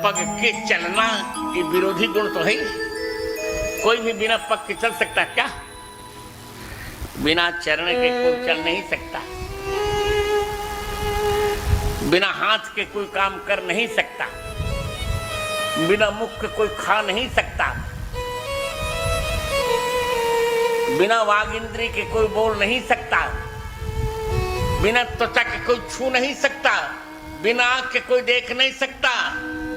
पग के चलना ये विरोधी गुण तो है ही। कोई भी बिना पग के चल सकता क्या? बिना चरण के कोई चल नहीं सकता, बिना हाथ के कोई काम कर नहीं सकता, बिना मुख के कोई खा नहीं सकता, बिना वाग इंद्री के कोई बोल नहीं सकता, बिना त्वचा के कोई छू नहीं सकता, बिना आंख के कोई देख नहीं सकता,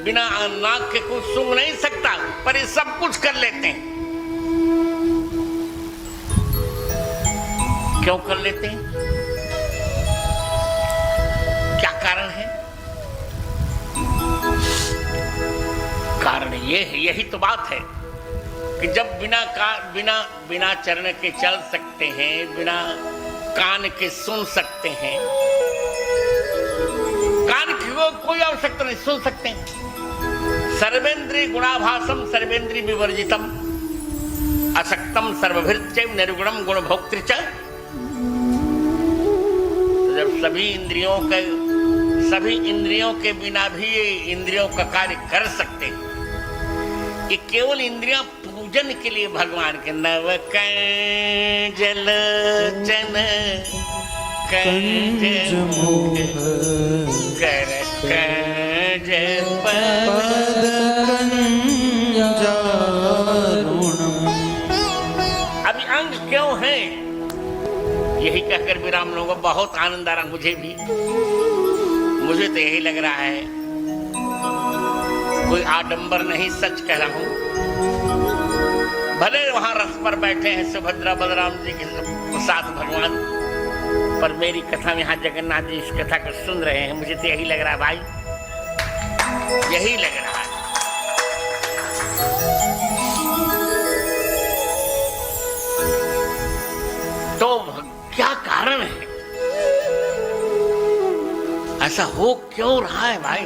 बिना नाक के कोई सूंघ नहीं सकता, पर ये सब कुछ कर लेते हैं। क्यों कर लेते हैं? क्या कारण है? कारण ये है, यही तो बात है कि जब बिना चरण के चल सकते हैं, बिना कान के सुन सकते हैं, कान की कोई आवश्यकता नहीं, सुन सकते हैं। सर्वेंद्रिय गुणाभासम सर्वेंद्रिय विवर्जितम असक्तम सर्वभृत्यैव निर्गुणम गुणभोक्तृ च। जब सभी इंद्रियों के बिना भी ये इंद्रियों का कार्य कर सकते हैं, ये केवल इंद्रियां पूजन के लिए भगवान के नव कंजलोचन कंज मुख कर कंज पद अभी अंग क्यों है? यही कहकर विराम लूंगा। बहुत आनंद आ रहा मुझे तो यही लग रहा है, कोई आडंबर नहीं, सच कह रहा हूं। भले वहां रथ पर बैठे हैं सुभद्रा बलराम जी के साथ भगवान, पर मेरी कथा में यहाँ जगन्नाथ जी इस कथा को सुन रहे हैं। मुझे तो यही लग रहा है भाई, यही लग रहा है। तो क्या कारण है? ऐसा हो क्यों रहा है भाई?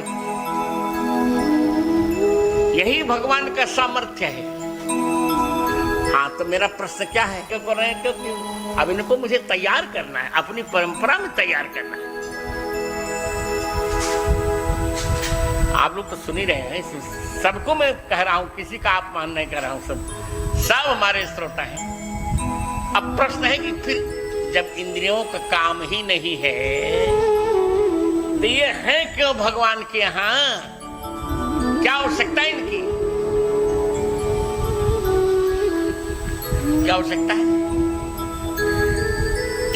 यही भगवान का सामर्थ्य है। हाँ, तो मेरा प्रश्न क्या है? क्यों कर रहे हैं? क्योंकि अब इनको मुझे तैयार करना है, अपनी परंपरा में तैयार करना है। आप लोग तो सुन ही रहे हैं, सबको मैं कह रहा हूं, किसी का अपमान नहीं कर रहा हूं, सब हमारे श्रोता हैं। अब प्रश्न है कि फिर जब इंद्रियों का काम ही नहीं है तो ये है क्यों भगवान के यहाँ? क्या आवश्यकता है इनकी? क्या आवश्यकता है?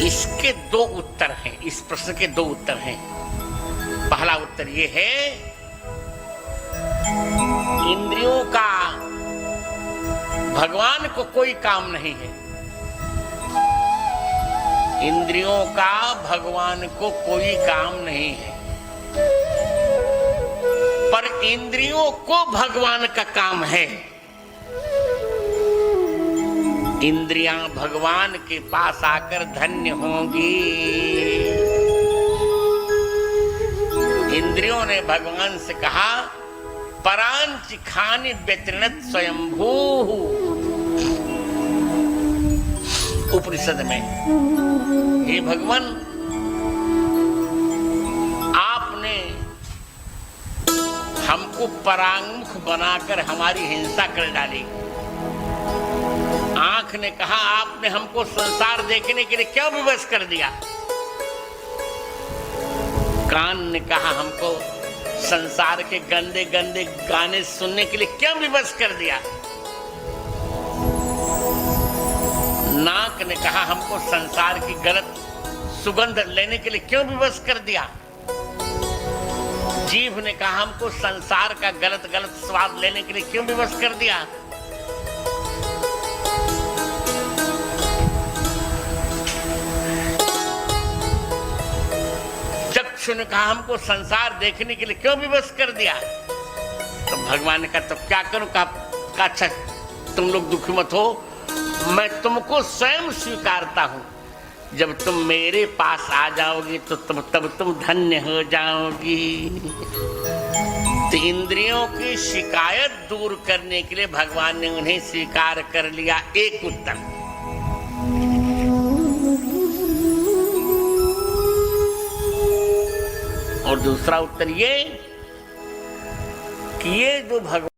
इसके दो उत्तर हैं, इस प्रश्न के दो उत्तर हैं। पहला उत्तर ये है, इंद्रियों का भगवान को कोई काम नहीं है। इंद्रियों का भगवान को कोई काम नहीं है, पर इंद्रियों को भगवान का काम है। इंद्रियां भगवान के पास आकर धन्य होंगी। इंद्रियों ने भगवान से कहा, परांच खानि व्यतृणत स्वयंभू। उपनिषद में, हे भगवान, आपने हमको परांगमुख बनाकर हमारी हिंसा कर डाली। आंख ने कहा, आपने हमको संसार देखने के लिए क्यों विवश कर दिया? कान ने कहा, हमको संसार के गंदे गंदे गाने सुनने के लिए क्यों विवश कर दिया? नाक ने कहा, हमको संसार की गलत सुगंध लेने के लिए क्यों विवश कर दिया? जीभ ने कहा, हमको संसार का गलत गलत स्वाद लेने के लिए क्यों विवश कर दिया? चक्षु ने कहा, हमको संसार देखने के लिए क्यों विवश कर दिया? तो भगवान ने कहा, तो क्या करूं? कहा, अच्छा तुम लोग दुखी मत हो, मैं तुमको स्वयं स्वीकारता हूं। जब तुम मेरे पास आ जाओगी तो तब तुम धन्य हो जाओगी। तो इंद्रियों की शिकायत दूर करने के लिए भगवान ने उन्हें स्वीकार कर लिया। एक उत्तर। और दूसरा उत्तर ये कि ये जो भगवान